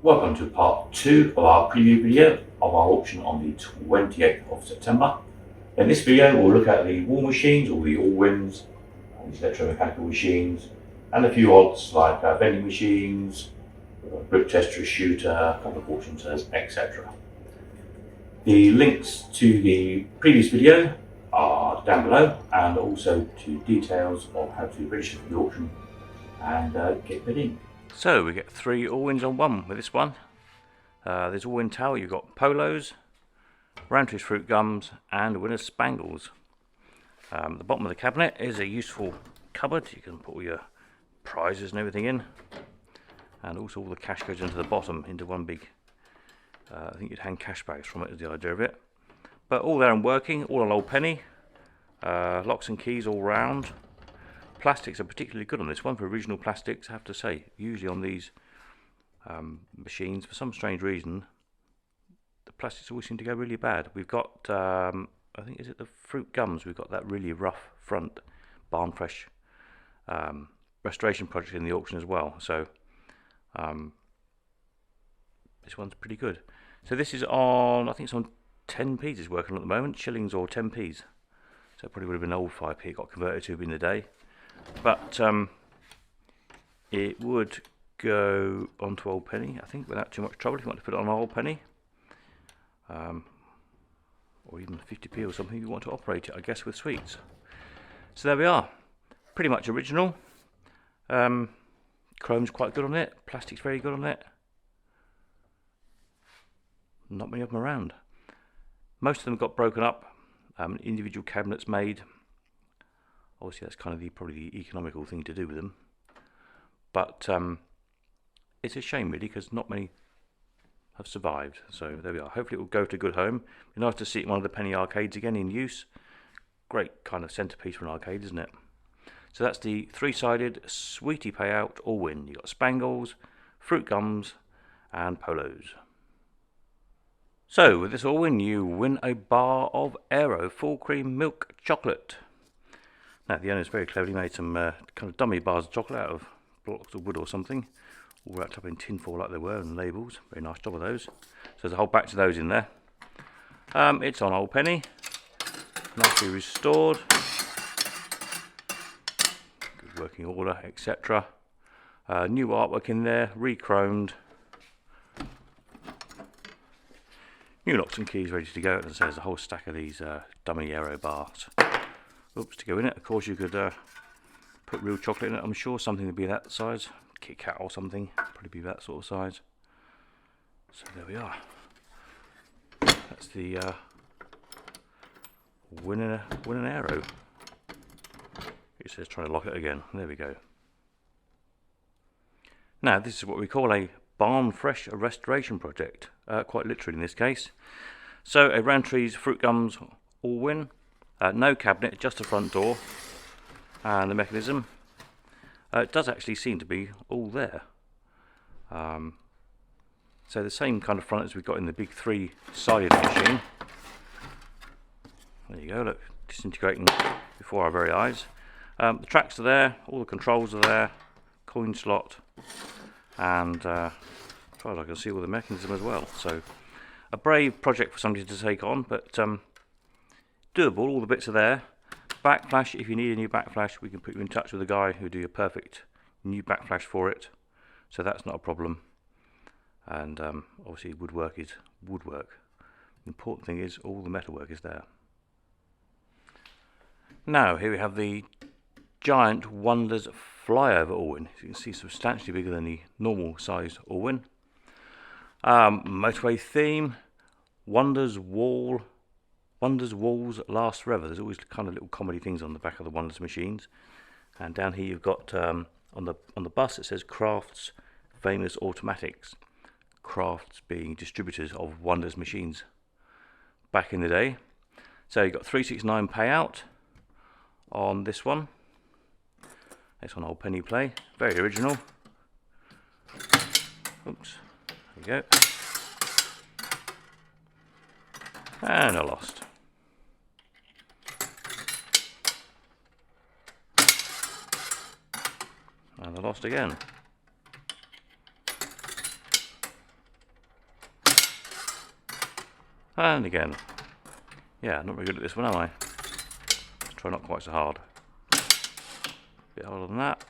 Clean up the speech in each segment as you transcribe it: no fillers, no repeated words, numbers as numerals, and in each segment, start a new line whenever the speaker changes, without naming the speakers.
Welcome to part 2 of our preview video of our auction on the 28th of September. In this video we'll look at the wall machines, or the all-wins, these electromechanical machines, and a few odds like vending machines, brick tester, shooter, a couple of fortune tellers, etc. The links to the previous video are down below, and also to details of how to register for the auction and get bidding. So we get 3 all-wins on one with this one. There's all-win towel, you've got polos, Roundtree's fruit gums, and winner's spangles. The bottom of the cabinet is a useful cupboard. You can put all your prizes and everything in, and also all the cash goes into the bottom into one big, I think you'd hang cash bags from it is the idea of it. But all there and working, all an old penny, locks and keys all round. Plastics are particularly good on this one for original plastics, I have to say. Usually on these machines, for some strange reason, the plastics always seem to go really bad. We've got, I think, is it the fruit gums? We've got that really rough front barn fresh restoration project in the auction as well. So this one's pretty good. So this is on, I think it's on 10p's it's working at the moment, shillings or 10p's. So it probably would have been old 5p it got converted to in the day. But it would go onto old penny, I think, without too much trouble if you want to put it on old penny. Or even 50p or something if you want to operate it, I guess, with sweets. So there we are. Pretty much original. Chrome's quite good on it. Plastic's very good on it. Not many of them around. Most of them got broken up. Individual cabinets made. Obviously that's kind of probably the economical thing to do with them. But it's a shame really, because not many have survived. So there we are. Hopefully it will go to good home. Be nice to see it in one of the penny arcades again in use. Great kind of centerpiece for an arcade, isn't it? So that's the 3-sided sweetie payout all-win. You've got spangles, fruit gums, and polos. So with this all-win, you win a bar of Aero full cream milk chocolate. Now the owner's very cleverly made some kind of dummy bars of chocolate out of blocks of wood or something, all wrapped up in tin foil like they were, and labels. Very nice job of those. So there's a whole batch of those in there. It's on old penny, nicely restored, good working order, etc. New artwork in there, re-chromed. New locks and keys ready to go. As I say, there's a whole stack of these dummy Aero bars. Oops, to go in it. Of course you could put real chocolate in it, I'm sure. Something would be that size. Kit Kat or something. Probably be that sort of size. So there we are. That's the winning Aero. It says trying to lock it again. There we go. Now this is what we call a barn fresh restoration project. Quite literally in this case. So a Roundtree's fruit gums all-win. No cabinet, just a front door and the mechanism. It does actually seem to be all there. So the same kind of front as we've got in the big 3-sided machine. There you go, look, disintegrating before our very eyes. The tracks are there, all the controls are there, coin slot, and as far as I can see, all the mechanism as well. So a brave project for somebody to take on, but doable. All the bits are there. Backflash, if you need a new backflash, we can put you in touch with a guy who'll do a perfect new backflash for it, so that's not a problem. And obviously woodwork is woodwork. The important thing is all the metalwork is there. Now here we have the giant Wonders flyover all-win. As you can see, substantially bigger than the normal sized all-win. Motorway theme, Wonders walls last forever. There's always kind of little comedy things on the back of the Wonders machines. And down here you've got on the bus it says Crafts famous automatics. Crafts being distributors of Wonders machines back in the day. So you've got 369 payout on this one. It's on old penny play. Very original. Oops. There we go. And I lost. And I lost again. And again. Yeah, not very good at this one, am I? Let's try not quite so hard. A bit harder than that.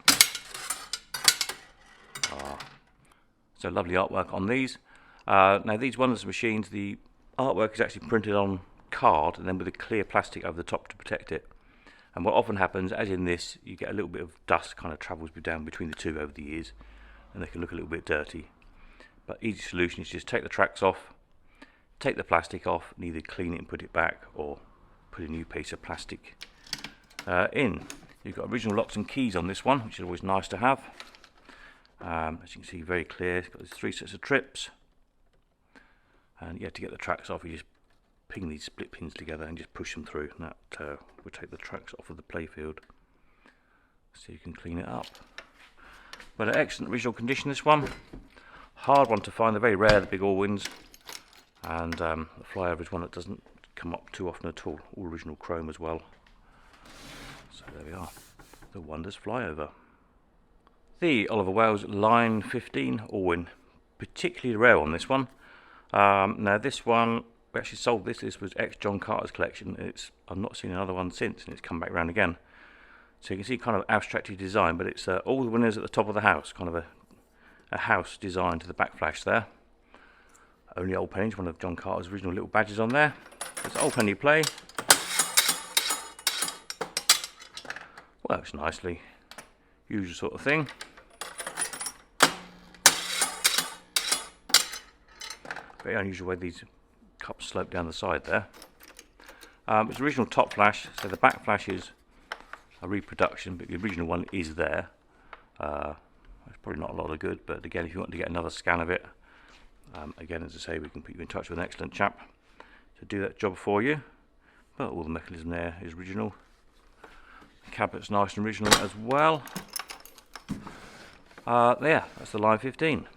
So lovely artwork on these. Now these Wonders machines, the artwork is actually printed on card and then with a clear plastic over the top to protect it. And what often happens, as in this, you get a little bit of dust kind of travels down between the two over the years, and they can look a little bit dirty. But easy solution is just take the tracks off, take the plastic off, and either clean it and put it back, or put a new piece of plastic in. You've got original locks and keys on this one, which is always nice to have. As you can see, very clear. It's got these 3 sets of trips, and yeah, to get the tracks off, you just ping these split pins together and just push them through, and that will take the tracks off of the playfield, so you can clean it up. But an excellent original condition, this one. Hard one to find. They're very rare, the big Allwins, and the flyover is one that doesn't come up too often at all. All original chrome as well. So there we are, the Wonders flyover. The Oliver Wales line 15 Allwin, particularly rare on this one. Now this one, we actually sold this. This was ex John Carter's collection. I've not seen another one since, and it's come back around again. So you can see kind of abstracted design, but it's all the winners at the top of the house, kind of a house design to the back flash there. Only old pennies, one of John Carter's original little badges on there. It's old penny play. Works nicely, usual sort of thing. Very unusual way these cups slope down the side there. It's original top flash, so the back flash is a reproduction, but the original one is there. It's probably not a lot of good, but again, if you want to get another scan of it, again, as I say, we can put you in touch with an excellent chap to do that job for you. But all the mechanism there is original. The cabinet's nice and original as well. Yeah, that's the line 15.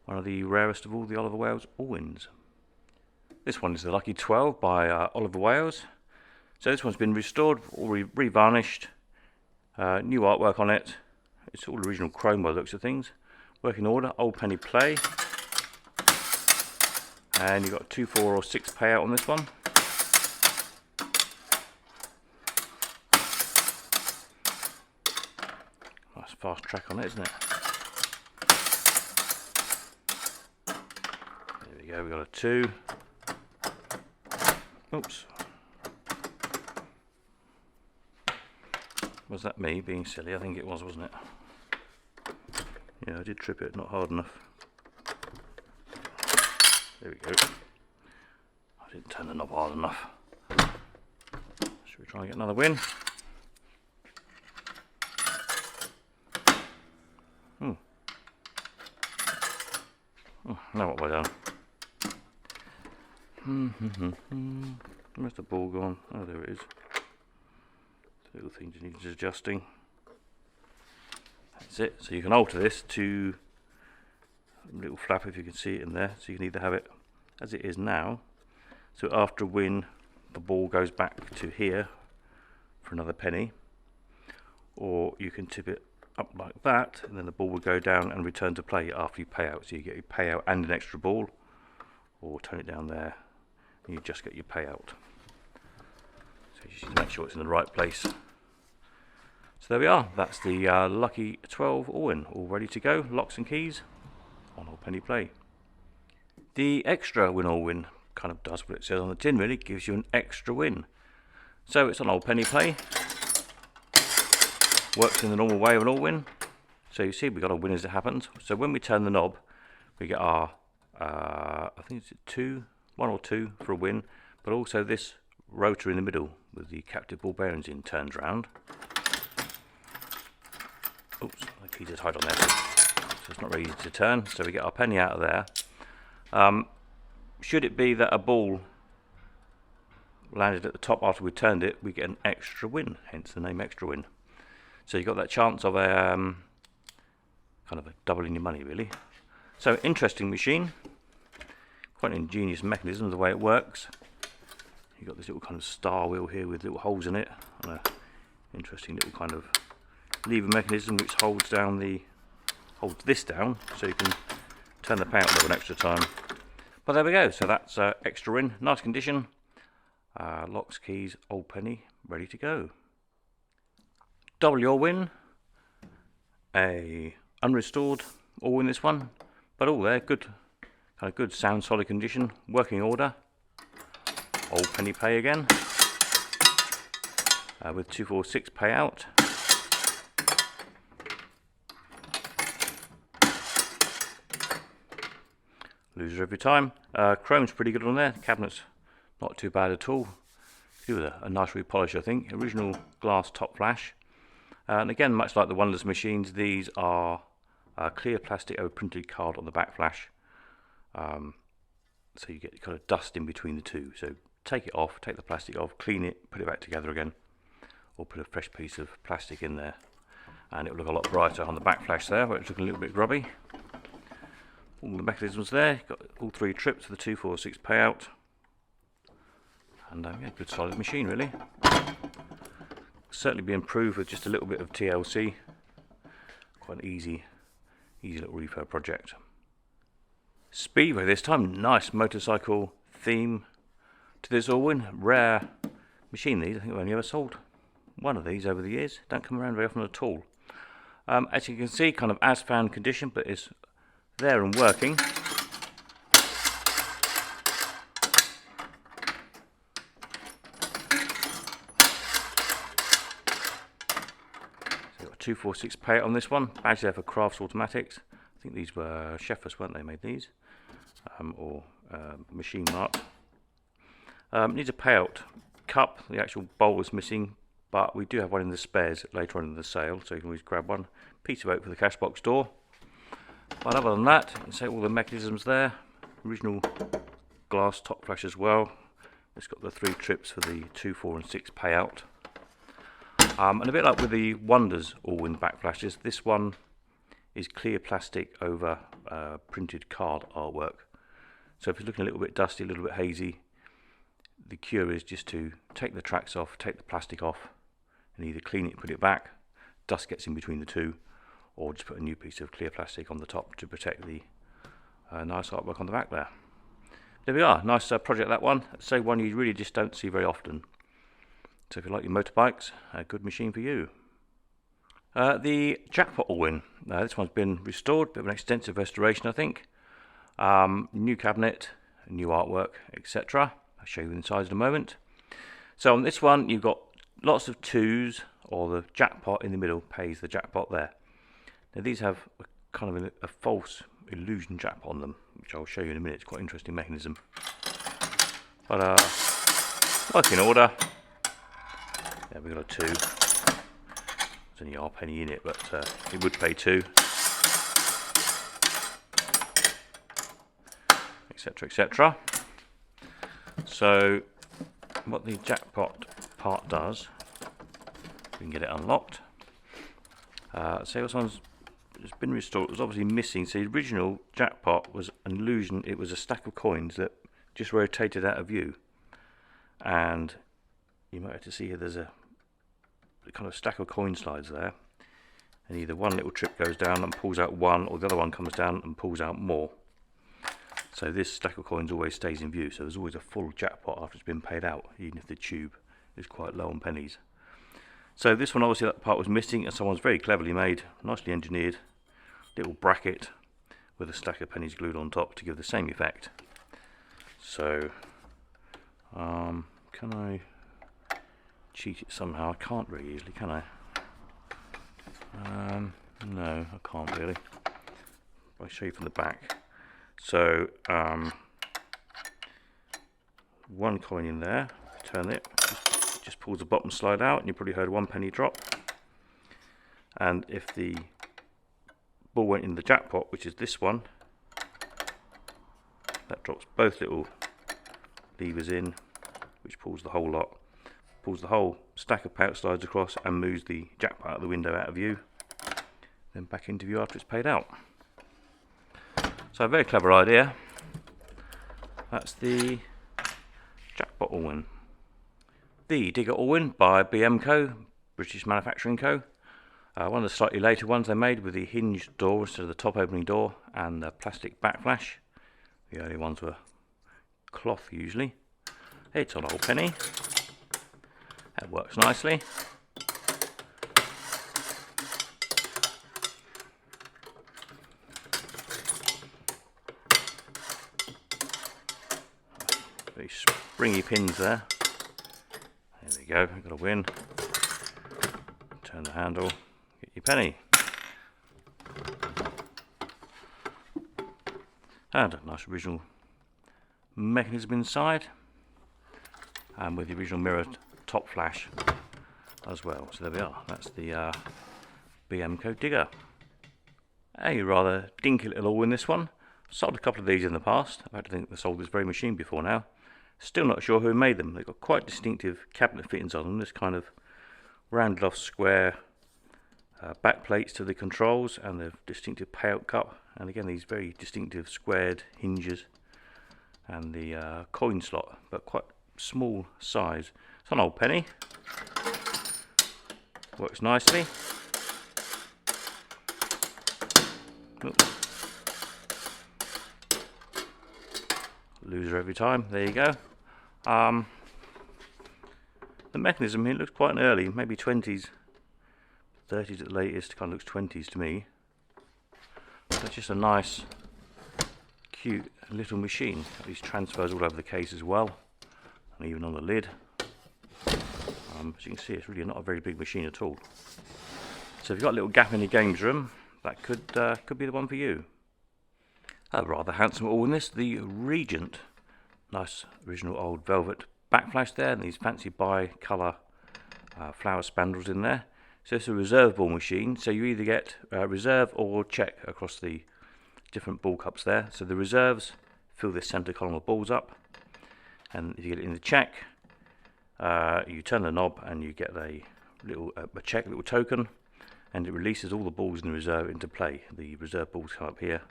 One of the rarest of all the Oliver Wales Allwins. This one is the Lucky 12 by Oliver Wales. So this one's been restored or re-varnished. New artwork on it. It's all original chrome by the looks of things. Working order, old penny play. And you've got 2, 4 or 6 payout on this one. Nice fast track on it, isn't it? There we go, we've got a 2. Oops. Was that me being silly? I think it was, wasn't it? Yeah, I did trip it, not hard enough. There we go. I didn't turn the knob hard enough. Should we try and get another win? Now what have I done? Where's the ball gone? Oh, there it is. The little thing just needs adjusting. That's it. So you can alter this to a little flap, if you can see it in there. So you can either have it as it is now. So after a win, the ball goes back to here for another penny. Or you can tip it up like that, and then the ball will go down and return to play after you pay out. So you get your payout and an extra ball. Or turn it down there, and you just get your payout. So you just need to make sure it's in the right place. So there we are. That's the Lucky 12 Allwin, all ready to go. Locks and keys on Old Penny Play. The extra win Allwin kind of does what it says on the tin, really. Gives you an extra win. So it's on Old Penny Play. Works in the normal way of an Allwin. So you see we've got a win as it happens. So when we turn the knob, we get our, I think it's 1 or 2 for a win, but also this rotor in the middle with the captive ball bearings in turns round. Oops, the keys are tied on there, so it's not very easy to turn. So we get our penny out of there. Should it be that a ball landed at the top after we turned it, we get an extra win, hence the name Extra Win. So you've got that chance of a kind of a doubling your money, really. So interesting machine, quite an ingenious mechanism the way it works. You've got this little kind of star wheel here with little holes in it, and a interesting little kind of lever mechanism which holds this down, so you can turn the payout lever an extra time. But there we go, so that's extra in, nice condition. Locks, keys, old penny, ready to go. Double your win, a unrestored all in this one, but all there, good, kind of good, sound, solid condition, working order. Old penny pay again, with 246 payout. Loser every time. Chrome's pretty good on there. The cabinet's not too bad at all. Do with a nice repolish, I think. Original glass top flash. And again, much like the Wonders machines, these are clear plastic over printed card on the back flash. So you get kind of dust in between the two. So take it off, take the plastic off, clean it, put it back together again. Or put a fresh piece of plastic in there. And it will look a lot brighter on the back flash there, where it's looking a little bit grubby. All the mechanisms there, got all 3 trips for the 246 payout. And yeah, good solid machine really. Certainly be improved with just a little bit of TLC. Quite an easy little refurb project. Speedway this time, nice motorcycle theme to this Allwin. Rare machine these, I think I've only ever sold one of these over the years. Don't come around very often at all. As you can see, kind of as found condition, but it's there and working. So got a 246 payout on this one. Badge there for Crafts Automatics. I think these were Sheffers, weren't they? Made these, or machine marked. Needs a payout cup. The actual bowl is missing, but we do have one in the spares later on in the sale, so you can always grab one. Piece of oak for the cash box door. But other than that, you can see all the mechanisms there. Original glass top flash as well. It's got the 3 trips for the 2, 4 and 6 payout. And a bit like with the Wonders Allwin back flashes, this one is clear plastic over printed card artwork. So if it's looking a little bit dusty, a little bit hazy, the cure is just to take the tracks off, take the plastic off, and either clean it and put it back. Dust gets in between the two, or just put a new piece of clear plastic on the top to protect the nice artwork on the back there. There we are, nice project that one. So one you really just don't see very often. So if you like your motorbikes, a good machine for you. The Jackpot Allwin. This one's been restored, bit of an extensive restoration I think. New cabinet, new artwork, etc. I'll show you inside in a moment. So on this one you've got lots of 2s, or the jackpot in the middle pays the jackpot there. Now these have kind of a false illusion jackpot on them, which I'll show you in a minute. It's quite an interesting mechanism. But working order. Yeah, we've got a 2. There's only a penny in it, but it would pay 2. Etc, etc. So what the jackpot part does, we can get it unlocked. So this one's it's been restored. It was obviously missing. So the original jackpot was an illusion. It was a stack of coins that just rotated out of view, and you might have to see here there's a kind of stack of coin slides there, and either one little trip goes down and pulls out one, or the other one comes down and pulls out more. So this stack of coins always stays in view, so there's always a full jackpot after it's been paid out, even if the tube is quite low on pennies. So this one, obviously that part was missing, and someone's very cleverly made, nicely engineered little bracket with a stack of pennies glued on top to give the same effect. So can I cheat it somehow? I can't very easily, can I? No, I can't really. I'll show you from the back. So one coin in there, turn it, just pulls the bottom slide out, and you probably heard 1 penny drop. And if the ball went in the jackpot, which is this one, that drops both little levers in, which pulls the whole lot, pulls the whole stack of payout slides across, and moves the jackpot out the window, out of view, then back into view after it's paid out. So a very clever idea. That's the Jackpot Allwin. The Digger Allwin by BM Co, British Manufacturing Co. One of the slightly later ones they made with the hinged door instead of the top opening door and the plastic backflash. The early ones were cloth usually. It's an old penny. That works nicely. Very springy pins there. There we go, we've got a win. Turn the handle, get your penny. And a nice original mechanism inside. And with the original mirror top flash as well. So there we are, that's the BMCO digger. A rather dinky little all in this one. Sold a couple of these in the past. I don't think they've sold this very machine before now. Still not sure who made them. They've got quite distinctive cabinet fittings on them. This kind of rounded off square back plates to the controls and the distinctive payout cup. And again these very distinctive squared hinges and the coin slot, but quite small size. It's an old penny. Works nicely. Oops. Loser every time. There you go. The mechanism here looks quite early, maybe 20s, 30s at the latest. Kind of looks 20s to me. That's just a nice, cute little machine. Got these transfers all over the case as well, and even on the lid. As you can see, it's really not a very big machine at all. So if you've got a little gap in your games room, that could be the one for you. A rather handsome all in this, the Regent. Nice original old velvet backflash there, and these fancy bi-colour flower spandrels in there. So it's a reserve ball machine, so you either get reserve or check across the different ball cups there. So the reserves fill this centre column of balls up, and if you get it in the check, you turn the knob and you get a little token, and it releases all the balls in the reserve into play. The reserve balls come up here.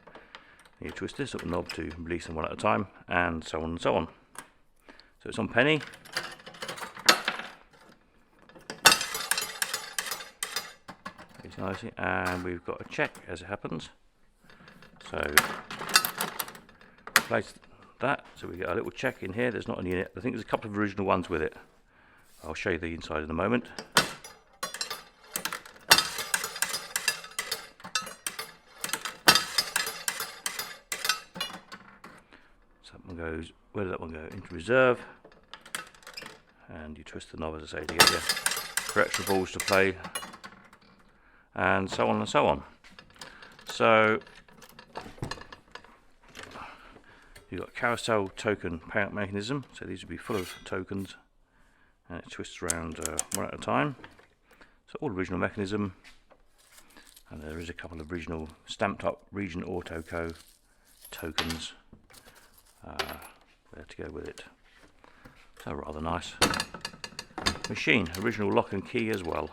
You twist this little knob to release them one at a time, and so on and so on. So it's on penny. It's nicely, and we've got a check as it happens. So place that. So we get a little check in here. There's not any in it. I think there's a couple of original ones with it. I'll show you the inside in a moment. Goes, where did that one go? Into reserve, and you twist the knob, as I say, to get your extra balls to play, and so on and so on. So you've got carousel token payout mechanism, so these would be full of tokens, and it twists around one at a time. So all original mechanism, and there is a couple of original stamped up Regent Auto Co tokens there to go with it. So rather nice machine. Original lock and key as well.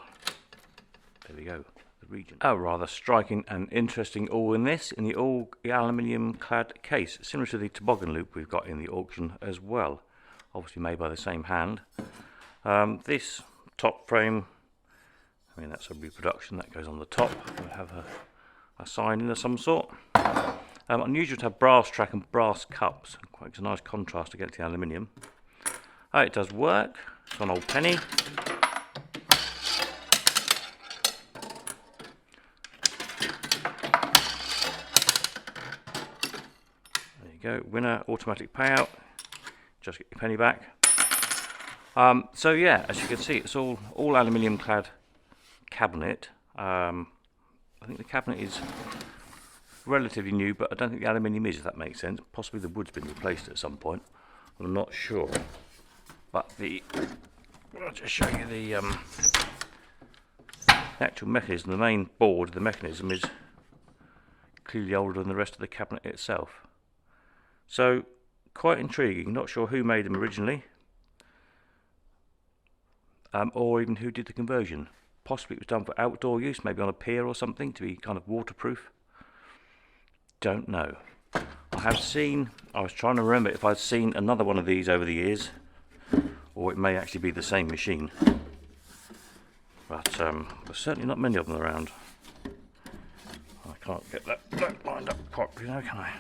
There we go, the Regent. A rather striking and interesting all in this, in the all aluminium clad case, similar to the toboggan loop we've got in the auction as well. Obviously made by the same hand. This top frame, I mean that's a reproduction that goes on the top. We have a sign in of some sort. Unusual to have brass track and brass cups. Quite a nice contrast against the aluminium. It does work. It's an old penny. There you go. Winner automatic payout. Just get your penny back. So yeah, as you can see, it's all aluminium clad cabinet. I think the cabinet is relatively new, but I don't think the aluminium is, if that makes sense. Possibly the wood's been replaced at some point. I'm not sure. But I'll just show you the actual mechanism. The main board of the mechanism is clearly older than the rest of the cabinet itself. So quite intriguing. Not sure who made them originally, or even who did the conversion. Possibly it was done for outdoor use, maybe on a pier or something, to be kind of waterproof. Don't know. I was trying to remember if I'd seen another one of these over the years, or it may actually be the same machine. But there's certainly not many of them around. I can't get that lined up properly now, can I?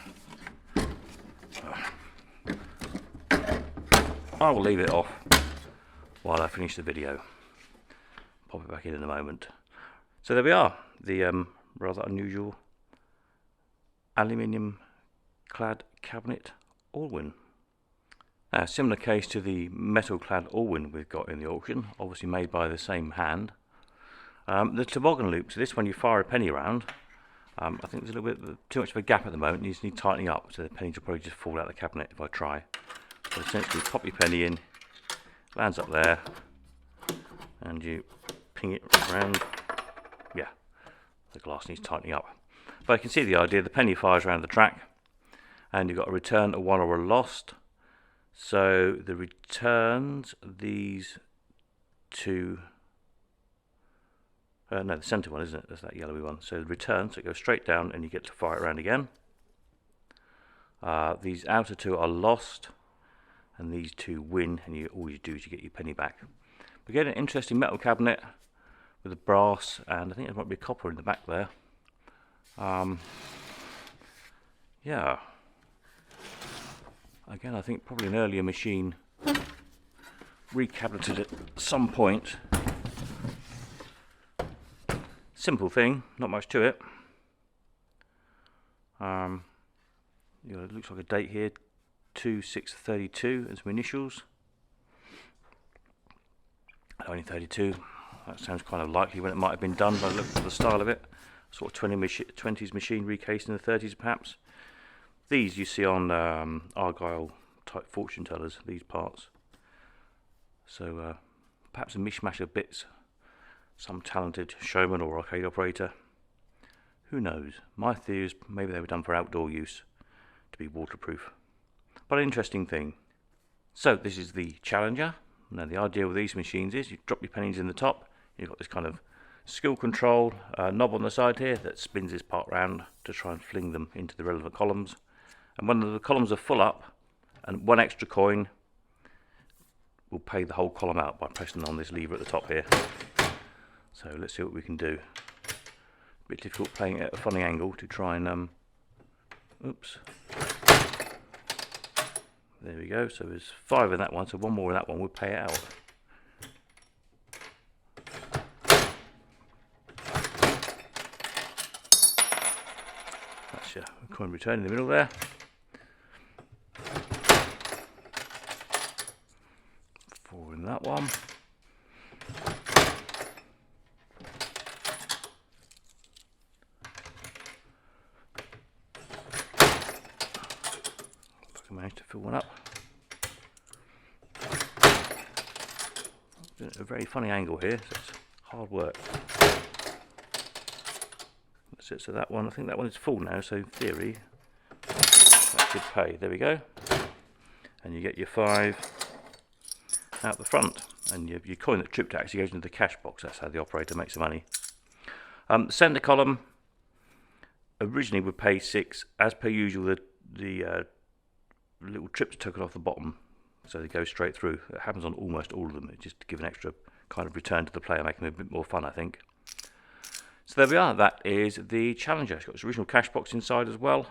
I will leave it off while I finish the video. Pop it back in a moment. So there we are, the rather unusual aluminium clad cabinet Allwyn. Now, similar case to the metal clad Allwyn we've got in the auction, obviously made by the same hand. The toboggan loop, so this one you fire a penny around. I think there's a little bit too much of a gap at the moment, you just need tightening up, so the pennies will probably just fall out of the cabinet if I try. So essentially pop your penny in, lands up there, and you ping it around. Yeah, the glass needs tightening up. But you can see the idea, the penny fires around the track, and you've got a return, a won or a lost. So the returns, these two, no, the centre one, isn't it? That's that yellowy one. So the return, so it goes straight down and you get to fire it around again. These outer two are lost, and these two win, and all you do is you get your penny back. We get an interesting metal cabinet with a brass, and I think there might be copper in the back there. Yeah. Again, I think probably an earlier machine recabineted at some point. Simple thing, not much to it. You know, it looks like a date here, 2632, and some initials. Only 32. That sounds kind of likely when it might have been done by the look at the style of it. Sort of 20s machine recased in the 30s perhaps. These you see on Argyle type fortune tellers, these parts. So perhaps a mishmash of bits. Some talented showman or arcade operator. Who knows? My theory is maybe they were done for outdoor use, to be waterproof. But an interesting thing. So this is the Challenger. Now the idea with these machines is you drop your pennies in the top. You've got this kind of skill control knob on the side here that spins this part round to try and fling them into the relevant columns. And when the columns are full up, and one extra coin will pay the whole column out by pressing on this lever at the top here. So let's see what we can do. A bit difficult playing it at a funny angle to try and oops. There we go. So there's 5 in that one, so one more in that one will pay it out. That's your coin return in the middle there. 4 in that one. I managed to fill one up. A very funny angle here, so it's hard work. That's it, so that one, I think that one is full now, so in theory that should pay. There we go. And you get your 5 out the front, and your coin that tripped actually goes into the cash box. That's how the operator makes the money. The centre column originally would pay 6. As per usual, the little trips taken off the bottom, so they go straight through. It happens on almost all of them. It's just to give an extra kind of return to the player, making it a bit more fun, I think. So there we are. That is the Challenger. It's got its original cash box inside as well,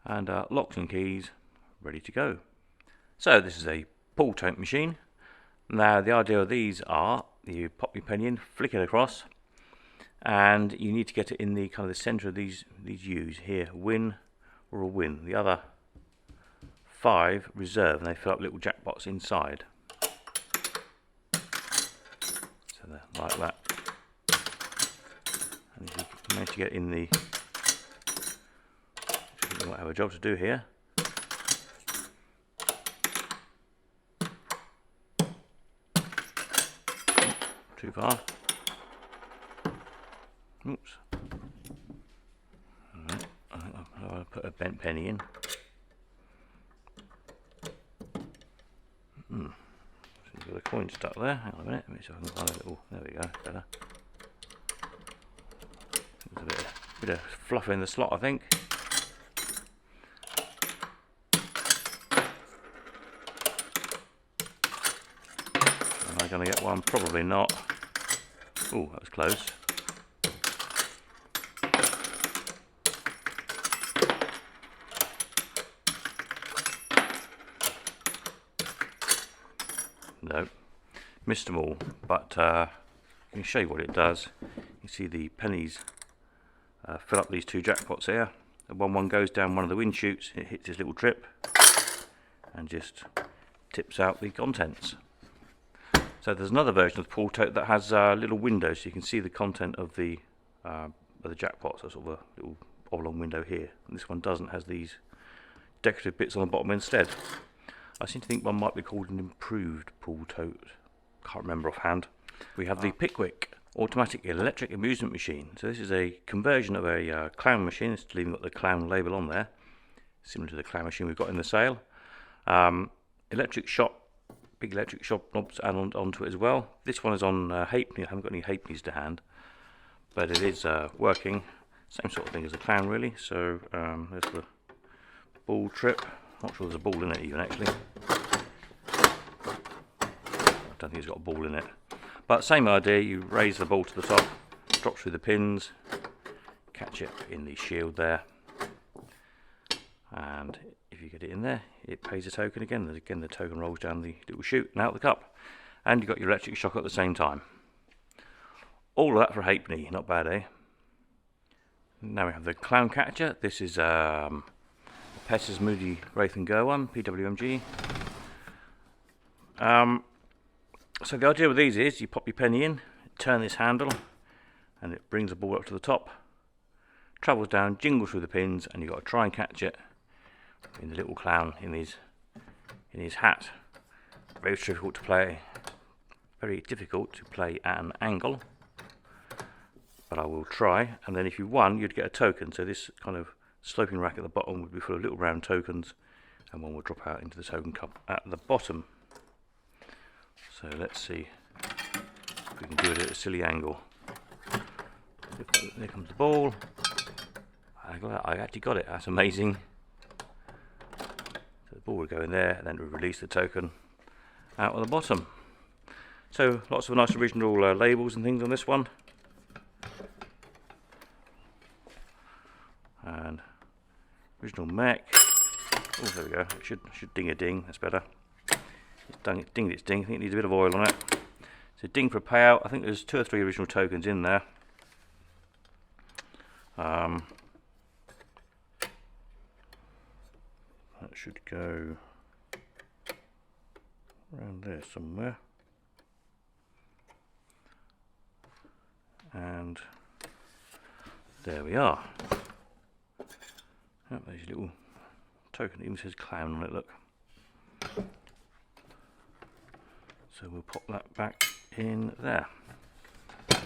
and locks and keys ready to go. So this is a pull tank machine. Now the idea of these are you pop your penny in, flick it across, and you need to get it in the kind of the centre of these U's here, win or a win. The other 5 reserve, and they fill up little jackpots inside. So they're like that. And if you manage to get in the, you might have a job to do here. Too far. Oops. Alright, I think I'll put a bent penny in. So you've got a coin stuck there. Hang on a minute. Let me see if I can find a little. There we go. Better. There's a bit of fluff in the slot, I think. Am I going to get one? Probably not. Oh, that was close. though. Missed them all, but I can show you what it does. You see the pennies fill up these two jackpots here, and when one goes down one of the wind chutes, it hits this little trip and just tips out the contents. So there's another version of the pool tote that has little windows, so you can see the content of the jackpots. So sort of a little oblong window here. And this one doesn't, has these decorative bits on the bottom instead. I seem to think one might be called an improved pool tote. Can't remember offhand. We have the Pickwick automatic electric amusement machine. So this is a conversion of a clown machine. It's even got the clown label on there, similar to the clown machine we've got in the sale. Electric shock, big electric shock knobs add onto it as well. This one is on halfpenny. I haven't got any halfpennies to hand, but it is working. Same sort of thing as the clown, really. So there's the ball trip. Not sure there's a ball in it even, actually. I don't think it's got a ball in it. But same idea, you raise the ball to the top, drop through the pins, catch it in the shield there, and if you get it in there, it pays a token again. And again, the token rolls down the little chute and out the cup, and you've got your electric shock at the same time. All of that for a halfpenny, not bad, eh? Now we have the clown catcher. This is Pess's Moody Wraith and Go one, PWMG. So the idea with these is you pop your penny in, turn this handle, and it brings the ball up to the top, travels down, jingles through the pins, and you've got to try and catch it in the little clown in his hat. Very difficult to play. Very difficult to play at an angle, but I will try. And then if you won, you'd get a token. So this kind of sloping rack at the bottom would be full of little round tokens, and one will drop out into the token cup at the bottom. So let's see if we can do it at a silly angle. There comes the ball. I actually got it. That's amazing. So the ball would go in there, and then we release the token out of the bottom. So lots of nice original labels and things on this one. And original mech. Oh, there we go. It should ding a ding. That's better. It's dinged its ding. I think it needs a bit of oil on it. So ding for a payout. I think there's 2 or 3 original tokens in there. That should go around there somewhere. And there we are. Oh, there's a little token. It even says clown on it, look. So we'll pop that back in there. There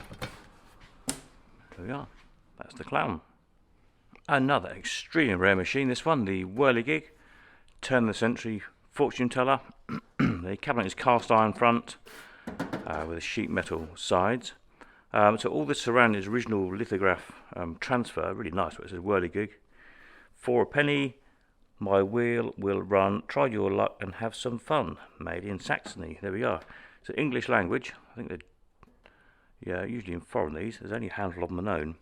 we are. That's the clown. Another extremely rare machine, this one, the Whirligig Turn of the Century Fortune Teller. The cabinet is cast iron front with a sheet metal sides. So all this surrounding is original lithograph transfer, really nice. It says Whirligig. For a penny, my wheel will run. Try your luck and have some fun. Made in Saxony. There we are. So English language. I think they're usually in foreign these. There's only a handful of them known.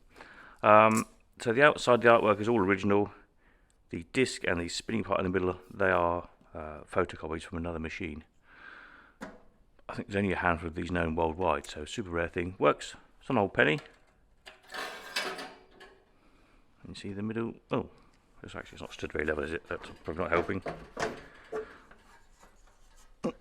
So the outside, the artwork is all original. The disc and the spinning part in the middle, they are photocopies from another machine. I think there's only a handful of these known worldwide, so super rare thing. Works. It's an old penny. You see the middle. Oh, it's not stood very level, is it? That's probably not helping. There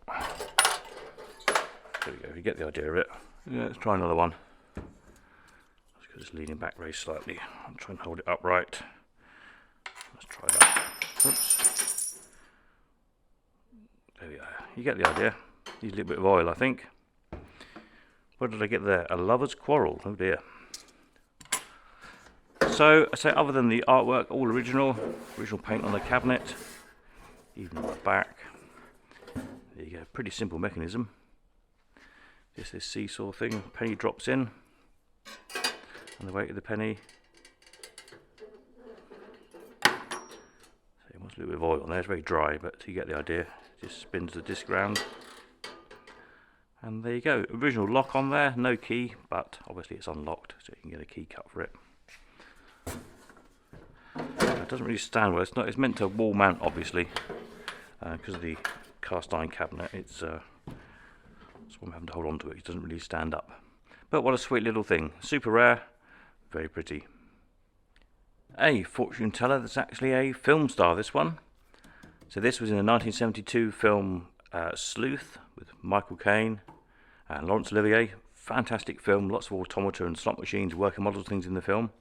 we go. You get the idea of it. Yeah, let's try another one. Because it's leaning back very slightly. I'll try and hold it upright. Let's try that. Oops. There we go. You get the idea. Needs a little bit of oil, I think. What did I get there? A lover's quarrel. Oh dear. So, I say, other than the artwork, all original paint on the cabinet, even on the back. There you go. Pretty simple mechanism. Just this seesaw thing. Penny drops in. And the weight of the penny. So it wants a little bit of oil on there. It's very dry, but you get the idea. Just spins the disc round. And there you go. Original lock on there. No key, but obviously it's unlocked, so you can get a key cut for it. It doesn't really stand well. It's meant to wall mount, obviously, because of the cast iron cabinet. It's So I'm having to hold on to it. It doesn't really stand up. But what a sweet little thing. Super rare. Very pretty. A fortune teller that's actually a film star, this one. So this was in the 1972 film Sleuth with Michael Caine and Laurence Olivier. Fantastic film, lots of automata and slot machines, working models, things in the film.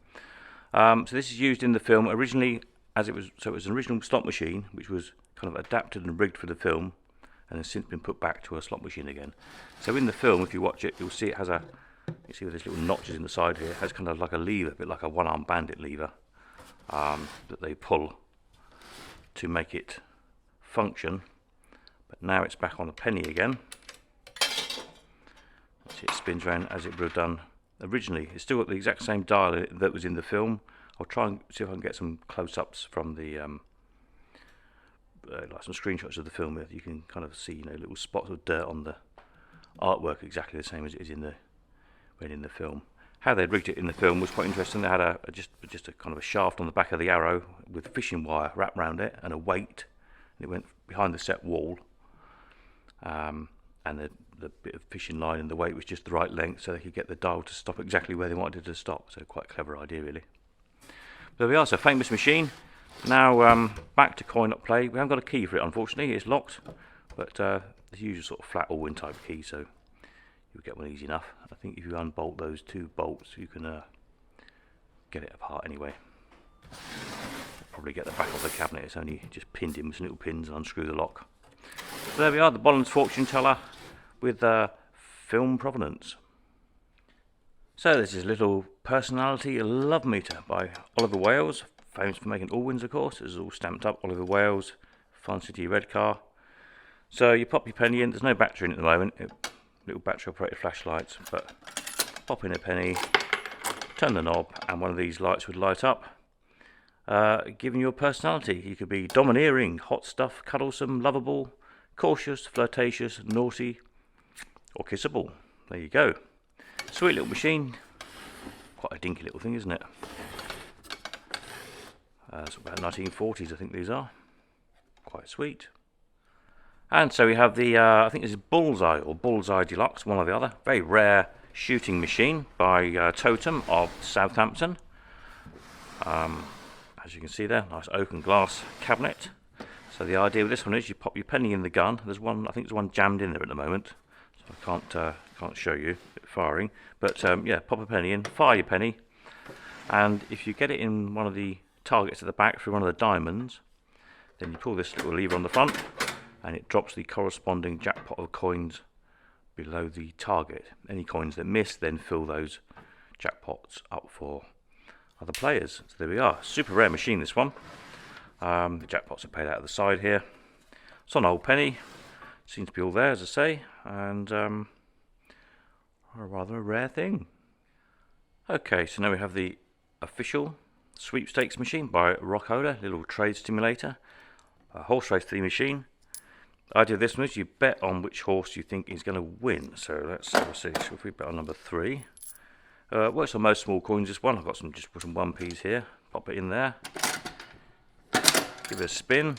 So this is used in the film originally as it was an original slot machine which was kind of adapted and rigged for the film and has since been put back to a slot machine again. So in the film, if you watch it, you'll see it has you see with these little notches in the side here, it has kind of like a lever, a bit like a one-armed bandit lever that they pull to make it function. But now it's back on the penny again. See, it spins around as it would have done originally. It's still got the exact same dial that was in the film. I'll try and see if I can get some close-ups from the like some screenshots of the film where you can kind of see, you know, little spots of dirt on the artwork, exactly the same as it is in the film. How they rigged it in the film was quite interesting. They had just a kind of a shaft on the back of the arrow with fishing wire wrapped around it and a weight, and it went behind the set wall. And the bit of fishing line and the weight was just the right length, so they could get the dial to stop exactly where they wanted it to stop. So quite a clever idea, really. There we are. So famous machine. Now back to coin up play. We haven't got a key for it, unfortunately. It's locked, but the usual sort of flat Allwyn type key, so you'll get one easy enough. I think if you unbolt those two bolts, you can get it apart anyway. Probably get the back of the cabinet. It's only just pinned in with some little pins and unscrew the lock. So there we are, the Bolland's fortune teller with film provenance. So this is a little personality love meter by Oliver Wales, famous for making Allwyns, of course. This is all stamped up, Oliver Wales, Fun City Redcar. So you pop your penny in. There's no battery in it at the moment. Little battery operated flashlights, but pop in a penny, turn the knob, and one of these lights would light up, giving you a personality. You could be domineering, hot stuff, cuddlesome, lovable, cautious, flirtatious, naughty, or kissable. There you go. Sweet little machine. Quite a dinky little thing, isn't it? It's about 1940s, I think these are. Quite sweet. And so we have the, I think this is Bullseye or Bullseye Deluxe, one or the other. Very rare shooting machine by Totem of Southampton. As you can see there, nice oaken glass cabinet. So the idea with this one is you pop your penny in the gun. There's one, I think there's one jammed in there at the moment, so I can't show you it firing. But yeah, pop a penny in, fire your penny, and if you get it in one of the targets at the back through one of the diamonds, then you pull this little lever on the front, and it drops the corresponding jackpot of coins below the target. Any coins that miss then fill those jackpots up for other players. So there we are. Super rare machine, this one. The jackpots are paid out of the side here. It's on old penny. Seems to be all there, as I say, and a rather rare thing. Okay, so now we have the official sweepstakes machine by Rockola, little trade stimulator, a horse race theme machine. The idea of this one is you bet on which horse you think is going to win. So let's see. So if we bet on number 3, works on most small coins. This one, I've got some just put some 1p's here. Pop it in there. Give it a spin.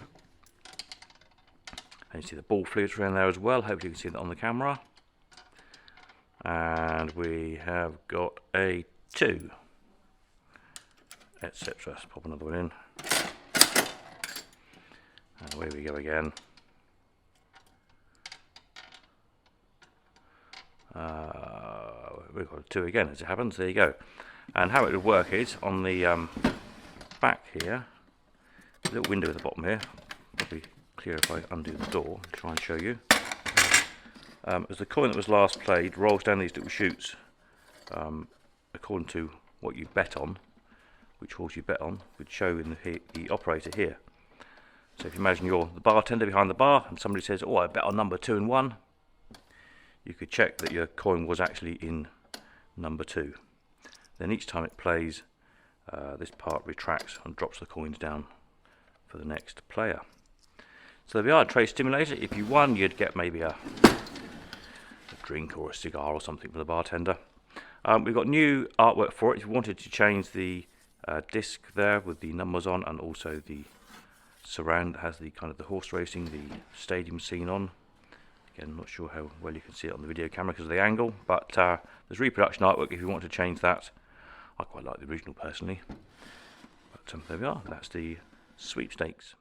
And you see the ball flews around there as well. Hopefully you can see that on the camera. And we have got a 2, etc. Let's pop another one in. And away we go again. We've got a 2 again, as it happens. There you go. And how it would work is on the back here, a little window at the bottom here. Probably clear if I undo the door and try and show you. As the coin that was last played rolls down these little chutes, according to what you bet on, which horse you bet on, would show in the operator here. So if you imagine you're the bartender behind the bar and somebody says, "Oh, I bet on number 2 and 1," you could check that your coin was actually in number 2. Then each time it plays, this part retracts and drops the coins down for the next player. So there we are, a trade stimulator. If you won, you'd get maybe a drink or a cigar or something for the bartender. We've got new artwork for it. If you wanted to change the disc there with the numbers on, and also the surround that has the kind of the horse racing, the stadium scene on. Again, not sure how well you can see it on the video camera because of the angle, but there's reproduction artwork if you want to change that. I quite like the original personally. But there we are, that's the sweepstakes.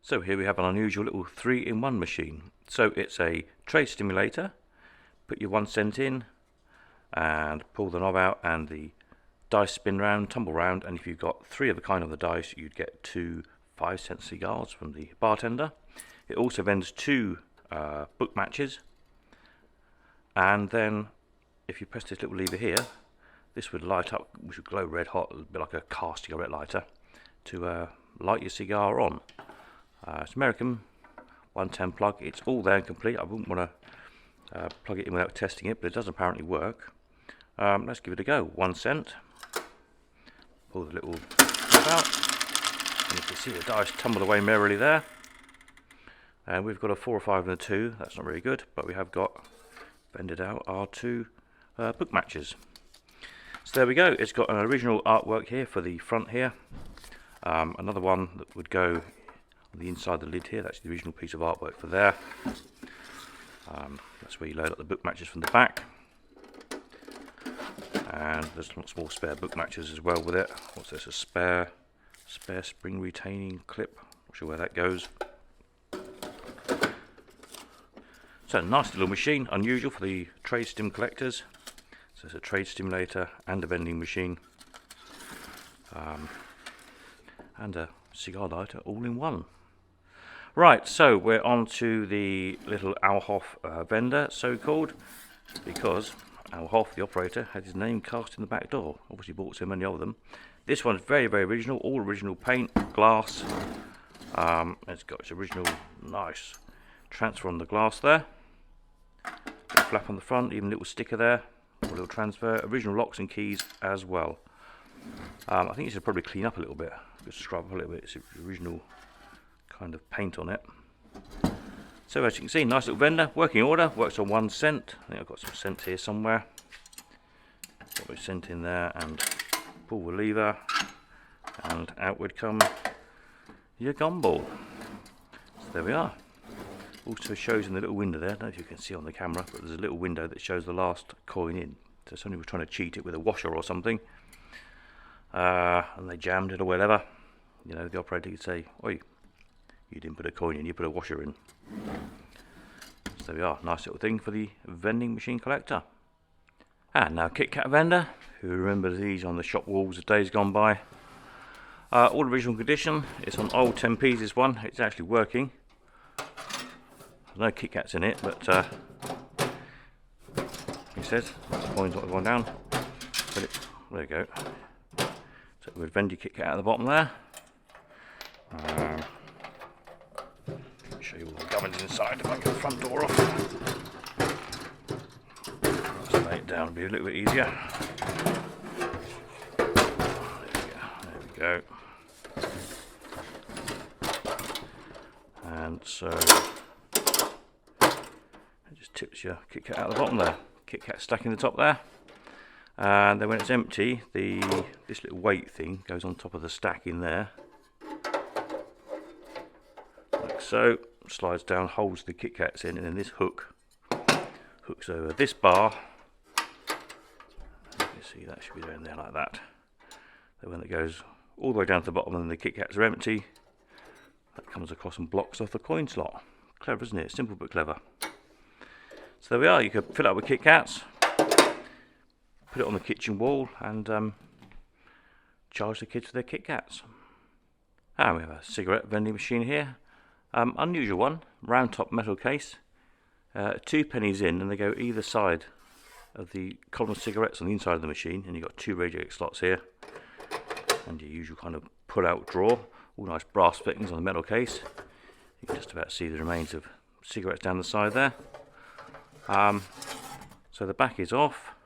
So here we have an unusual little 3-in-1 machine. So it's a trade stimulator, put your 1 cent in and pull the knob out and the dice spin round, tumble round, and if you've got 3 of the kind on the dice you'd get 2 5-cent cigars from the bartender. It also vends 2 book matches, and then if you press this little lever here, this would light up, which would glow red hot, a bit like a car cigarette lighter, to light your cigar on. It's American 110 plug. It's all there and complete. I wouldn't want to plug it in without testing it, but it does apparently work. Let's give it a go. 1 cent. Pull the little knob out, and you can see the dice tumble away merrily there. And we've got a 4 or 5 and a 2. That's not very good, but we have got vended out our 2 book matches. So there we go. It's got an original artwork here for the front here. Another one that would go on the inside of the lid here. That's the original piece of artwork for there. That's where you load up the book matches from the back. And there's lots more spare book matches as well with it. What's this? A spare spring retaining clip. Not sure where that goes. So nice little machine, unusual for the trade stim collectors. So it's a trade stimulator and a vending machine, and a cigar lighter all in one. Right, so we're on to the little Alhoff vendor, so called, because Alhoff, the operator, had his name cast in the back door. Obviously bought so many of them. This one's very, very original, all original paint, glass. It's got its original nice transfer on the glass there. Little flap on the front, even a little sticker there, a little transfer. Original locks and keys as well. I think it should probably clean up a little bit, just scrub up a little bit. It's original kind of paint on it. So as you can see, nice little vendor, working order, works on 1 cent. I think I've got some cents here somewhere. Got my cent in there and pull the lever and out would come your gumball. So there we are. Also shows in the little window there, I don't know if you can see on the camera, but there's a little window that shows the last coin in. So somebody was trying to cheat it with a washer or something, and they jammed it or whatever. You know, the operator could say, "Oi, you didn't put a coin in, you put a washer in." So there we are, nice little thing for the vending machine collector. And now Kit Kat vendor, who remembers these on the shop walls of days gone by. All original condition. It's on old 10p's, this one. It's actually working. There's no Kit Kats in it, but he says the coin's not going down. But there you go. So we'd vend your Kit Kat out of the bottom there. Show you all the gubbins inside if I get the front door off. Let's lay it down, it'll be a little bit easier. There we go. And so it just tips your Kit Kat out of the bottom there. Kit Kat stuck in the top there. And then when it's empty, this little weight thing goes on top of the stack in there. Like so. Slides down, holds the Kit Kats in, and then this hook hooks over this bar. You can see that should be down there like that. Then when it goes all the way down to the bottom and the Kit Kats are empty, that comes across and blocks off the coin slot. Clever, isn't it? Simple but clever. So there we are. You could fill it up with Kit Kats, put it on the kitchen wall, and charge the kids for their Kit Kats. And we have a cigarette vending machine here. Unusual one, round top metal case, 2 pennies in, and they go either side of the column of cigarettes on the inside of the machine, and you've got 2 radio slots here, and your usual kind of pull out drawer, all nice brass fittings on the metal case. You can just about see the remains of cigarettes down the side there. So the back is off,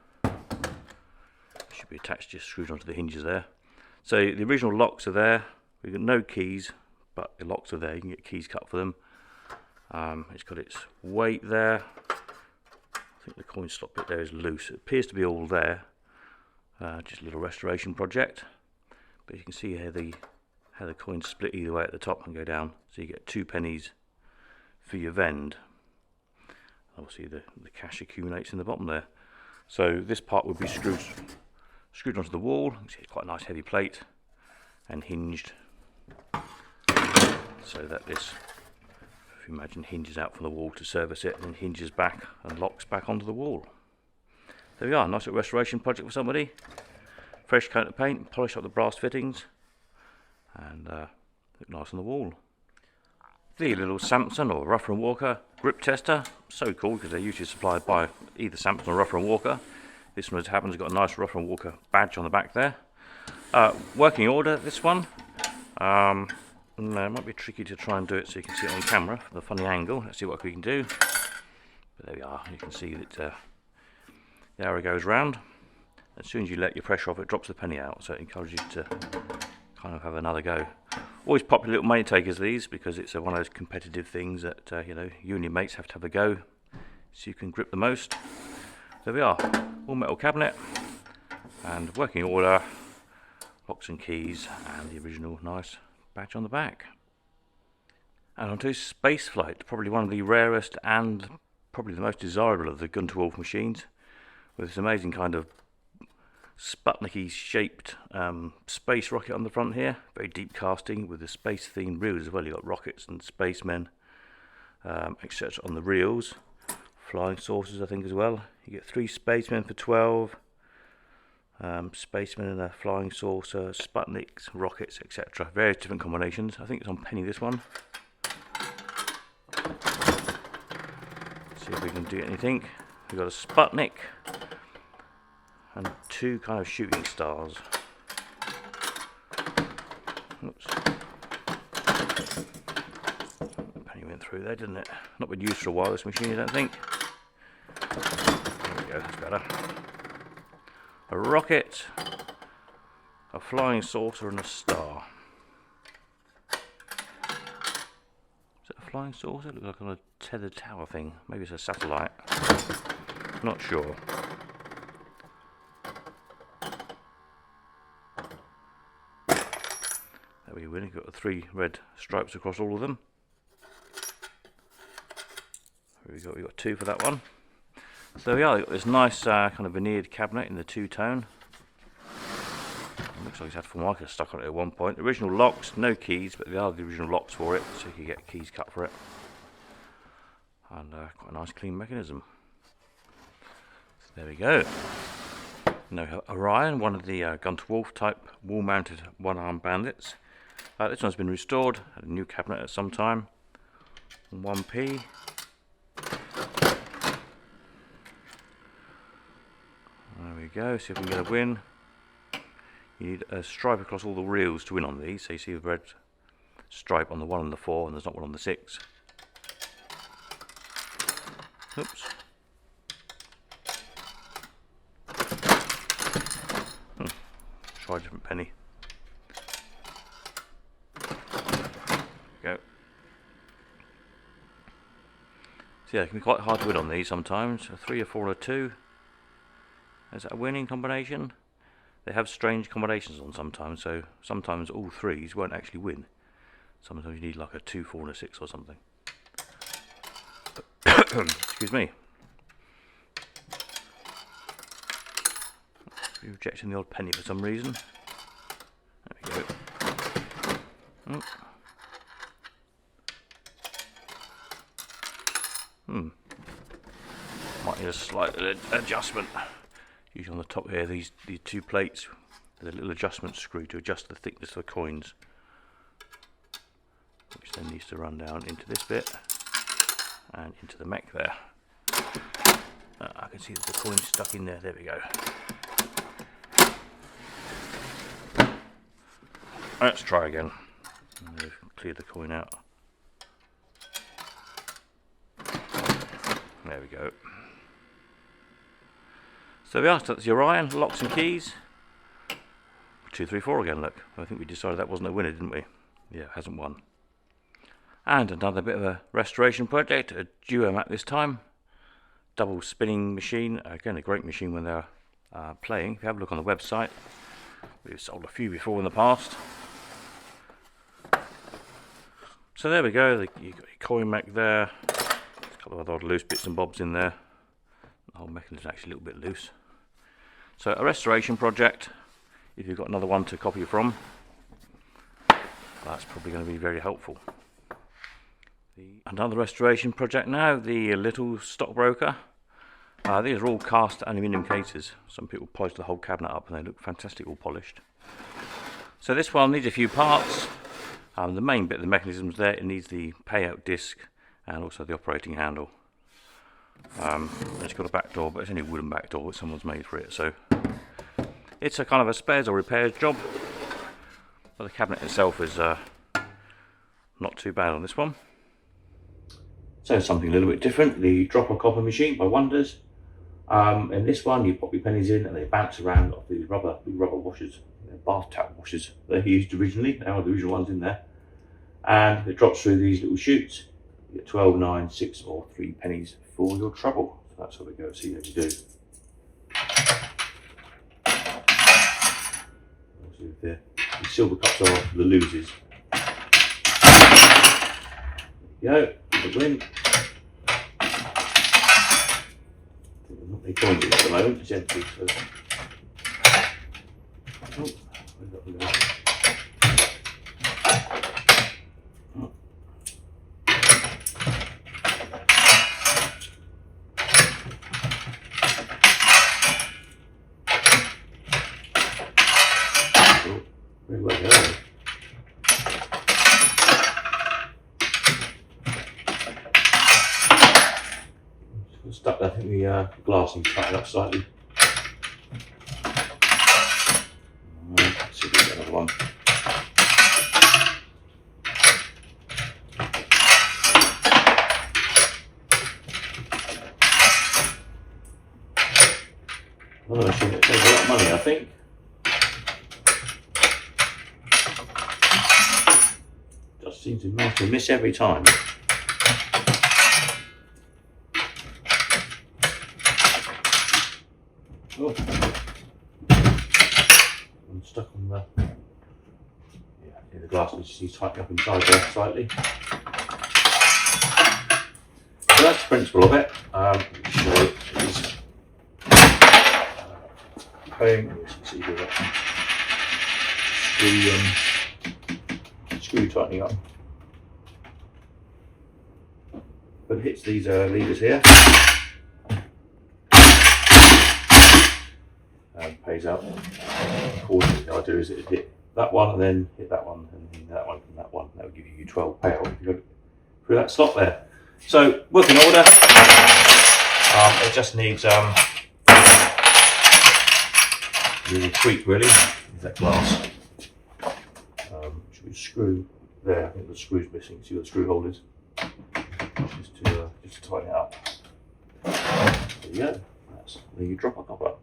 should be attached, just screwed onto the hinges there. So the original locks are there, we've got no keys, but the locks are there, you can get keys cut for them. It's got its weight there. I think the coin slot bit there is loose. It appears to be all there. Just a little restoration project. But you can see here how the coins split either way at the top and go down. So you get 2 pennies for your vend. Obviously the cash accumulates in the bottom there. So this part would be screwed onto the wall. You can see it's quite a nice heavy plate and hinged, so that this, if you imagine, hinges out from the wall to service it, and then hinges back and locks back onto the wall. There we are, nice little restoration project for somebody. Fresh coat of paint, polish up the brass fittings, and look nice on the wall. The little Samson or Rougher & Walker grip tester, so cool because they're usually supplied by either Samson or Rougher & Walker. This one, as it happens, has got a nice Rougher & Walker badge on the back there. Working order, this one. No, it might be tricky to try and do it so you can see it on camera, the funny angle. Let's see what we can do. But there we are, you can see that the arrow goes round. As soon as you let your pressure off, it drops the penny out, so it encourages you to kind of have another go. Always popular little money takers, these, because it's one of those competitive things that you know, you and your mates have to have a go so you can grip the most. There we are, all metal cabinet and working order, locks and keys, and the original nice badge on the back. And onto Spaceflight, probably one of the rarest and probably the most desirable of the Gun-to-Wolf machines, with this amazing kind of Sputnik-y shaped space rocket on the front here. Very deep casting with the space themed reels as well. You've got rockets and spacemen, etc. on the reels. Flying saucers, I think, as well. You get 3 spacemen for 12. Spacemen and a flying saucer, Sputniks, rockets, etc. Various different combinations. I think it's on penny, this one. See if we can do anything. We've got a Sputnik and 2 kind of shooting stars. Oops. Penny went through there, didn't it? Not been used for a while, this machine, I don't think. There we go, that's better. A rocket, a flying saucer, and a star. Is it a flying saucer? It looks like on a tethered tower thing. Maybe it's a satellite. Not sure. There we go. We've got 3 red stripes across all of them. Here we go. We've got 2 for that one. So there we are. We've got this nice kind of veneered cabinet in the 2-tone. Looks like it's had Formica stuck on it at one point. Original locks, no keys, but they are the original locks for it, so you can get keys cut for it. And quite a nice clean mechanism. So there we go. Now Orion, one of the Gun-to-Wolf type wall-mounted one-arm bandits. This one's been restored, had a new cabinet at some time. 1p. There we go, see if we can get a win. You need a stripe across all the reels to win on these, so you see the red stripe on the 1 and the 4, and there's not one on the 6. Oops. Try a different penny. Go. So yeah, it can be quite hard to win on these sometimes. A 3, a 4, and a 2. Is that a winning combination? They have strange combinations on sometimes, so sometimes all 3s won't actually win. Sometimes you need like a 2, 4, and a 6 or something. Excuse me. You're rejecting the odd penny for some reason. There we go. Might need a slight adjustment. Usually on the top here, these 2 plates, there's a little adjustment screw to adjust the thickness of the coins, which then needs to run down into this bit and into the mech there. I can see that the coin's stuck in there. There we go. Let's try again. Clear the coin out. There we go. So we are, so that's the Orion, locks and keys. 2, 3, 4 again, look. I think we decided that wasn't a winner, didn't we? Yeah, it hasn't won. And another bit of a restoration project, a duo mat this time. Double spinning machine, again a great machine when they're playing. If you have a look on the website, we've sold a few before in the past. So there we go, you've got your coin mech there, there's a couple of other loose bits and bobs in there. The whole mechanism is actually a little bit loose. So a restoration project, if you've got another one to copy from, that's probably going to be very helpful. Another restoration project now, the little stockbroker. These are all cast aluminium cases. Some people polish the whole cabinet up and they look fantastic all polished. So this one needs a few parts. The main bit of the mechanism is there. It needs the payout disc and also the operating handle. It's got a back door, but it's only a wooden back door that someone's made for it. So it's a kind of a spares or repairs job. But the cabinet itself is not too bad on this one. So something a little bit different, the dropper copper machine by Wonders. In this one you pop your pennies in and they bounce around off these rubber washers, bath tap washers they used originally. They are the original ones in there. And it drops through these little chutes. You get 12, 9, 6 or 3 pennies for your trouble. So that's how we go, see how you do. See if the silver cups are the losers. There you go, the win. Not many coins in at the moment, it's empty. So. Oh, where's that one going? Very well done. Stuck, I think the glass needs to tighten up slightly. Let's see if we get another one. Another machine that saves a lot of money, I think. Just seems to manage to miss every time. Oh, I'm stuck on the. Yeah, the glass needs to tighten up inside there slightly. So that's the principle of it. So it's home. See the screw tightening up, but it hits these levers here. Pays out accordingly. The idea is it hit that one and then hit that one and then that one and that one. That would give you 12 payout if you go through that slot there. So working order. It just needs a little tweak really. Is that glass? Should we screw there? I think the screw's missing. See what the screw hole is? Just to tighten it up. There you go. That's the dropper copper.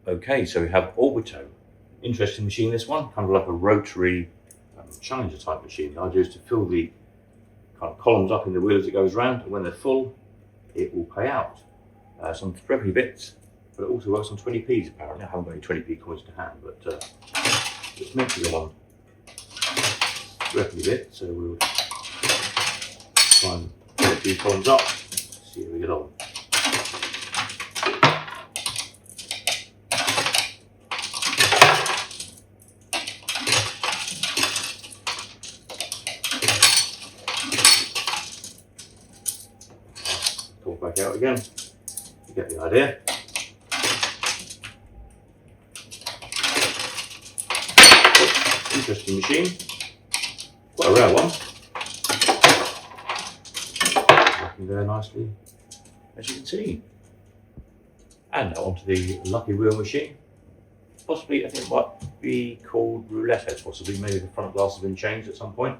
Okay, so we have Orbito. Interesting machine, this one. Kind of like a rotary Challenger type machine. The idea is to fill the kind of columns up in the wheel as it goes round, and when they're full, it will pay out. Some threadly bits, but it also works on 20p's apparently. I haven't got any 20p coins to hand, but it's meant to go on threadly bit, so we'll try and get these columns up, see how we get on. Back out again, you get the idea. Interesting machine, quite a rare one. Working there nicely, as you can see. And now onto the lucky wheel machine. Possibly, I think it might be called roulette heads, possibly. Maybe the front glass has been changed at some point.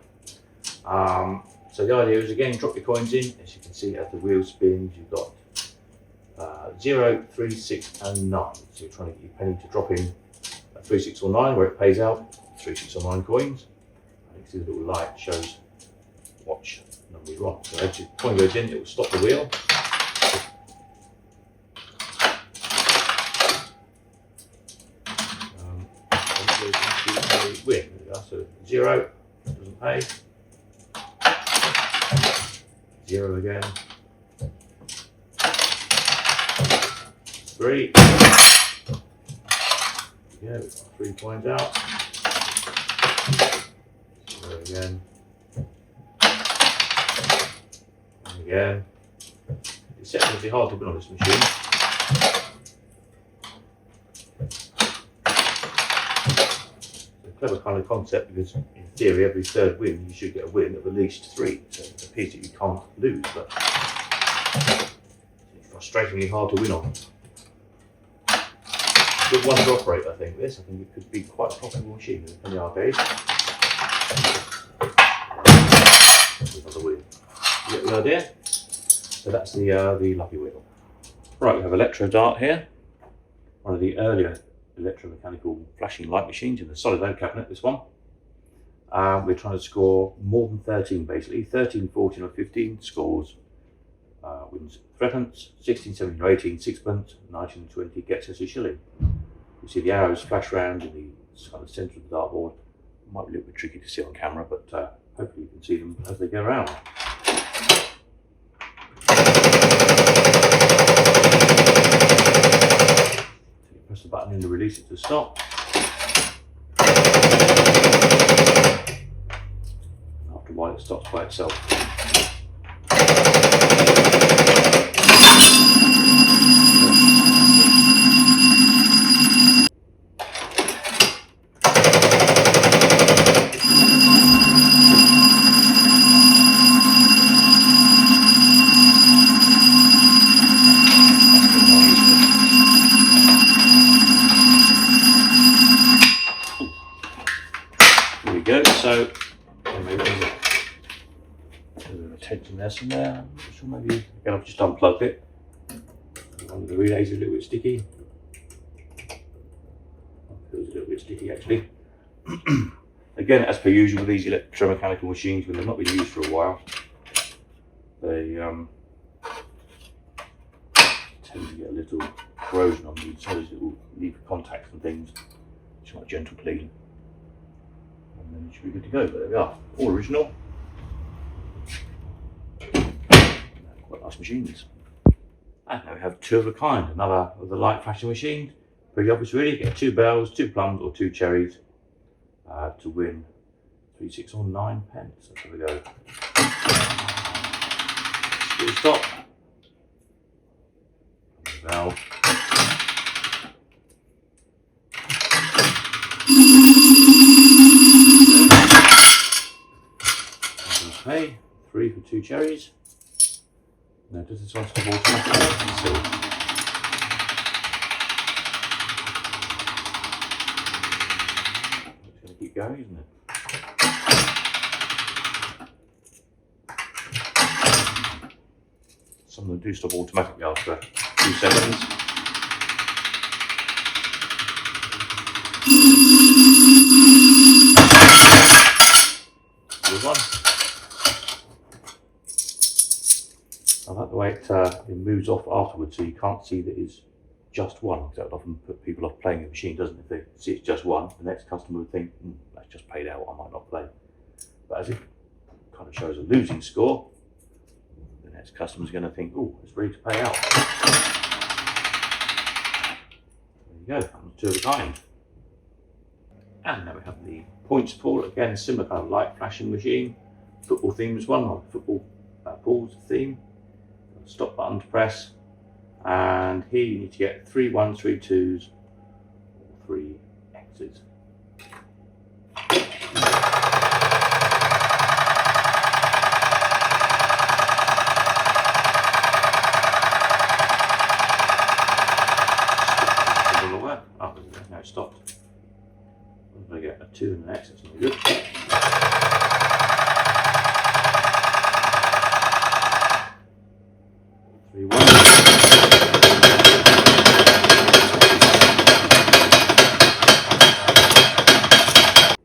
So the idea is, again, drop your coins in. As you can see, as the wheel spins, you've got 0, 3, 6 and 9. So you're trying to get your penny to drop in 3, 6 or 9, where it pays out 3, 6 or 9 coins. And you can see the little light shows watch the number you're on. So as your coin goes in, it will stop the wheel. Win. So 0 doesn't pay. 0 again. 3. Yeah, we've got 3 coins out. 0 again. And again. It's definitely hard to win on this machine. Clever kind of concept, because in theory every third win you should get a win of at least 3, so it appears that you can't lose, but it's frustratingly hard to win on. Good one to operate, I think this. I think it could be quite a profitable machine in the arcade. Another win. You get the idea? So that's the lucky wheel. Right, we have Electro Dart here, one of the earlier electromechanical flashing light machines in the solid cabinet, this one. We're trying to score more than 13 basically. 13, 14 or 15 scores wins threepence, 16, 17 or 18 sixpence, 19 and 20 gets us a shilling. You see the arrows flash around in the kind of centre of the dartboard. It might be a little bit tricky to see on camera, but hopefully you can see them as they go around. Press the button in to release it to stop. After a while it stops by itself. There we go, so maybe there's a bit of tension there somewhere. So maybe again, I've just unplugged it. One of the relays is a little bit sticky. It feels a little bit sticky actually. Again, as per usual with these electromechanical machines, when they've not been used for a while, they tend to get a little corrosion on these, so these little leaf contacts and things. Just like a gentle clean. And then you should be good to go, but there we are, all original. Quite nice machines. And now we have 2 of a kind, another of the light flashing machines. Pretty obvious really, get 2 bells, 2 plums or 2 cherries to win 3, 6 or 9 pence. So there we go. Full stop. Bell. Okay, 3 for 2 cherries. Now does this one stop automatically? Let's see. It's going to keep going, isn't it? Some of them do stop automatically after 2 seconds. Good one. I like the way it moves off afterwards, so you can't see that it's just one. Because that would often put people off playing the machine, doesn't it? If they see it's just one, the next customer would think, that's just paid out, I might not play. But as it kind of shows a losing score, the next customer's going to think, oh, it's ready to pay out. There you go, 2 of a kind. And now we have the points pool, again, similar kind of light flashing machine. Football themed one, or football pools theme. Stop button to press, and here you need to get 3 1s, 3 2s, or 3 X's. Oh, now it stopped. I'm going to get a 2 and an X, that's not good. 3 1.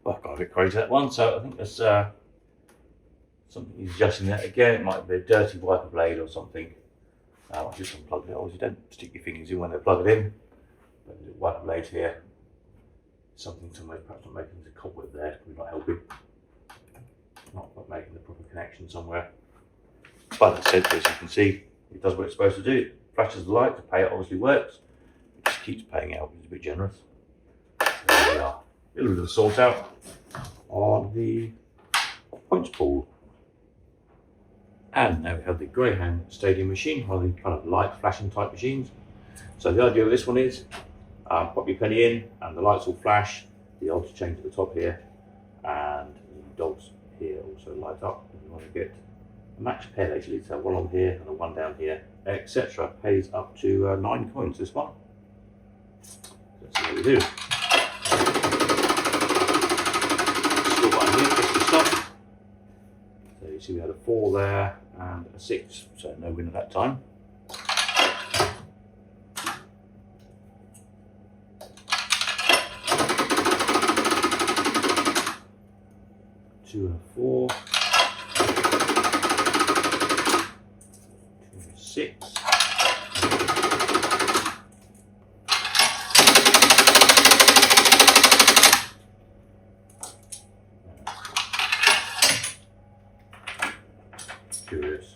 Well, I've got a bit crazy that one, so I think let's something is adjusting that again. It might be a dirty wiper blade or something. I just unplugged it. Obviously, don't stick your fingers in when they plug it in. But the wiper blade here, something somewhere perhaps not making the cobweb there. We're not helping. Not making the proper connection somewhere. But the sensor, as you can see, it does what it's supposed to do. It flashes the light. The payout obviously works. It just keeps paying out, which is a bit generous. So there we are. A little bit of a sort out on the points pool. And now we have the Greyhound Stadium machine, one of the kind of light flashing type machines. So the idea of this one is pop your penny in and the lights will flash, the odds change at the top here, and the dogs here also light up. If you want to get a match pair basically, so one on here and a one down here, etc. Pays up to 9 coins this one. So let's see what we do. Still one here, press the stop. So you see we had a 4 there and a 6, so no win at that time. Two and a 4, 2 and a 6, curious.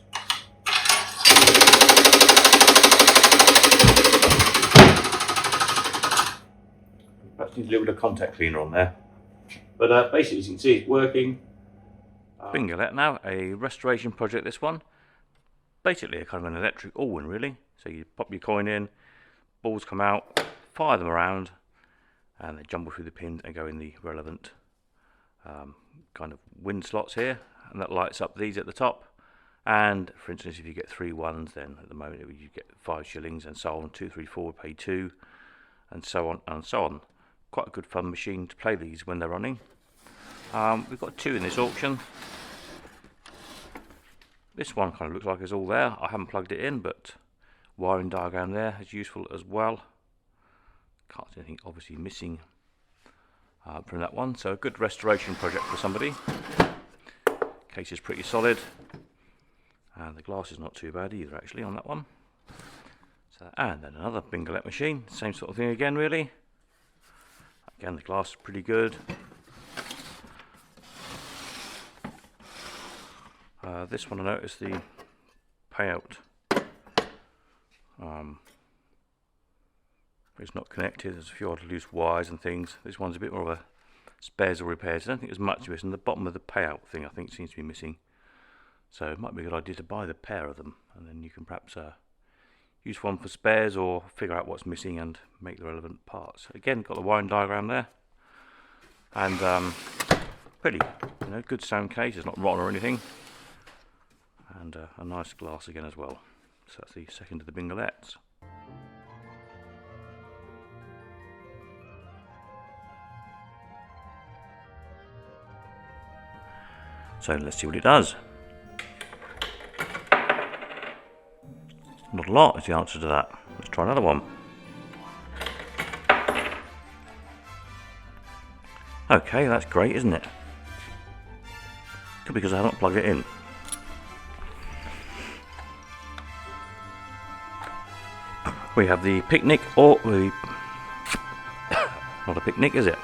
Perhaps needs a little bit of contact cleaner on there, but basically as you can see it's working. Bingolet now, a restoration project this one. Basically a kind of an electric all-in really. So you pop your coin in, balls come out, fire them around, and they jumble through the pins and go in the relevant kind of win slots here, and that lights up these at the top. And for instance, if you get 3 ones, then at the moment you get 5 shillings and so on. 2, 3, 4 pay 2, and so on and so on. Quite a good fun machine to play these when they're running. We've got 2 in this auction. This one kind of looks like it's all there. I haven't plugged it in, but wiring diagram there is useful as well. Can't see anything obviously missing from that one. So a good restoration project for somebody. Case is pretty solid, and the glass is not too bad either actually on that one. So, and then another Bingolet machine, same sort of thing again really. Again, the glass is pretty good. This one I noticed the payout it's not connected. There's a few odd loose wires and things. This one's a bit more of a spares or repairs. I don't think there's much of it, and the bottom of the payout thing I think seems to be missing. So it might be a good idea to buy the pair of them, and then you can perhaps use one for spares or figure out what's missing and make the relevant parts. Again, got the wiring diagram there, and pretty, good sound case. It's not rotten or anything. And a nice glass again as well. So that's the second of the Bingolets. So let's see what it does. Not a lot is the answer to that. Let's try another one. Okay, that's great, isn't it? Could be because I haven't plugged it in. We have the picnic, or the not a picnic, is it?